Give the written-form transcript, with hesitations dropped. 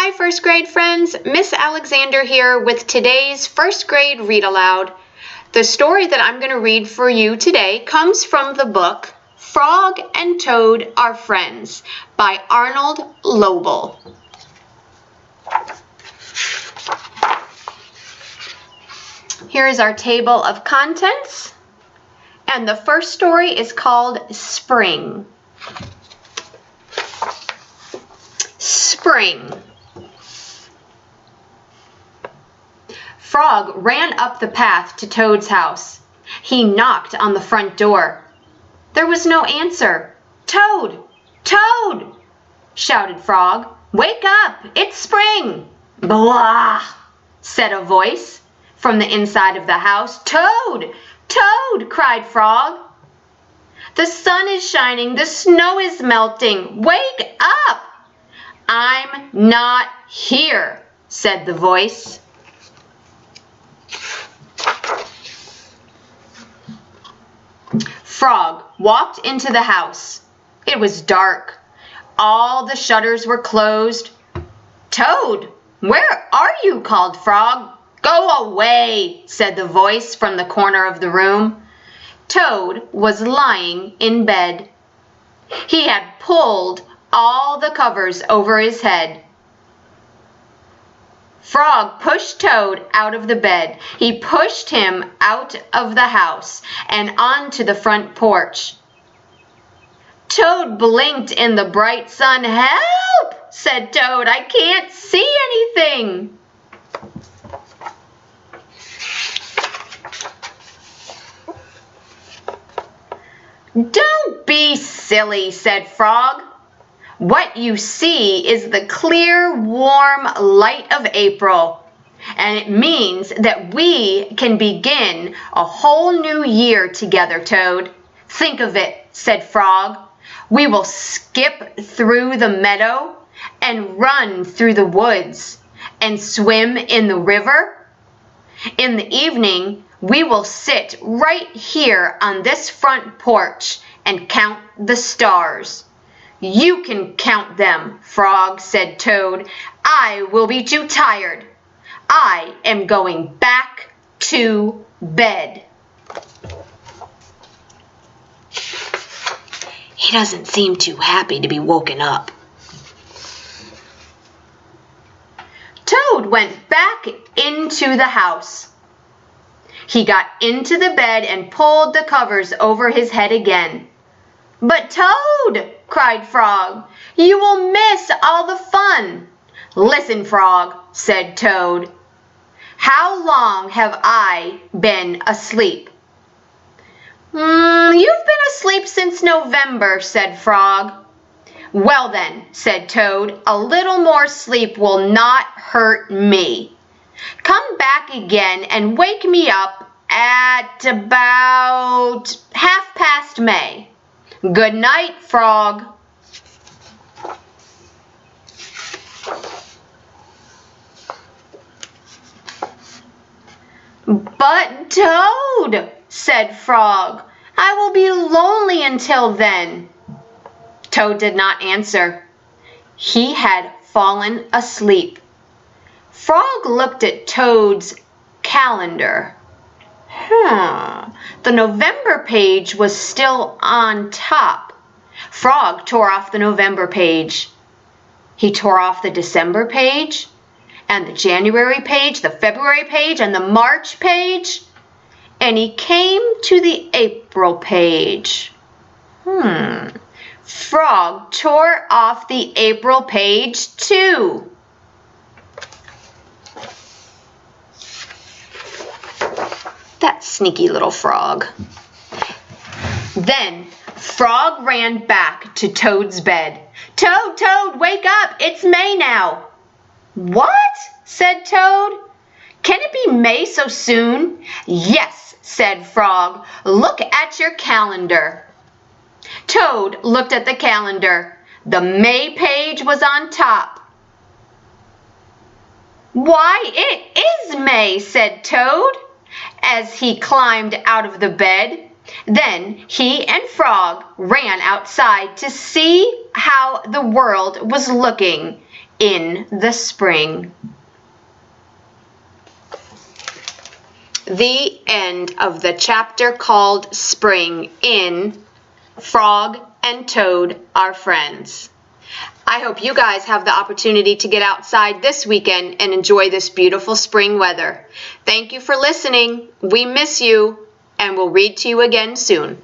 Hi first grade friends, Miss Alexander here with today's first grade read aloud. The story that I'm going to read for you today comes from the book Frog and Toad Are Friends by Arnold Lobel. Here is our table of contents, and the first story is called Spring. Spring. Frog ran up the path to Toad's house. He knocked on the front door. There was no answer. "Toad! Toad!" shouted Frog. "Wake up! It's spring!" "Blah!" said a voice from the inside of the house. "Toad! Toad!" cried Frog. "The sun is shining. The snow is melting. Wake up!" "I'm not here," said the voice. Frog walked into the house. It was dark. All the shutters were closed. "Toad, where are you?" called Frog. "Go away," said the voice from the corner of the room. Toad was lying in bed. He had pulled all the covers over his head. Frog pushed Toad out of the bed. He pushed him out of the house and onto the front porch. Toad blinked in the bright sun. "Help!" said Toad. "I can't see anything." "Don't be silly," said Frog. "What you see is the clear, warm light of April, and it means that we can begin a whole new year together, Toad. Think of it," said Frog. "We will skip through the meadow and run through the woods and swim in the river. In the evening, we will sit right here on this front porch and count the stars." "You can count them, Frog," said Toad. "I will be too tired. I am going back to bed." He doesn't seem too happy to be woken up. Toad went back into the house. He got into the bed and pulled the covers over his head again. "But Toad," cried Frog, "you will miss all the fun." "Listen, Frog," said Toad. "How long have I been asleep?" "You've been asleep since November," said Frog. "Well then," said Toad, "a little more sleep will not hurt me. Come back again and wake me up at about 1/2 May. Good night, Frog." "But Toad," said Frog, "I will be lonely until then." Toad did not answer. He had fallen asleep. Frog looked at Toad's calendar. The November page was still on top. Frog tore off the November page. He tore off the December page, and the January page, the February page, and the March page, and he came to the April page. Frog tore off the April page too. That sneaky little frog. Then Frog ran back to Toad's bed. "Toad, Toad, wake up! It's May now." "What?" said Toad. "Can it be May so soon?" "Yes," said Frog. "Look at your calendar." Toad looked at the calendar. The May page was on top. "Why, it is May," said Toad, as he climbed out of the bed. Then he and Frog ran outside to see how the world was looking in the spring. The end of the chapter called Spring in Frog and Toad Are Friends. I hope you guys have the opportunity to get outside this weekend and enjoy this beautiful spring weather. Thank you for listening. We miss you, and we'll read to you again soon.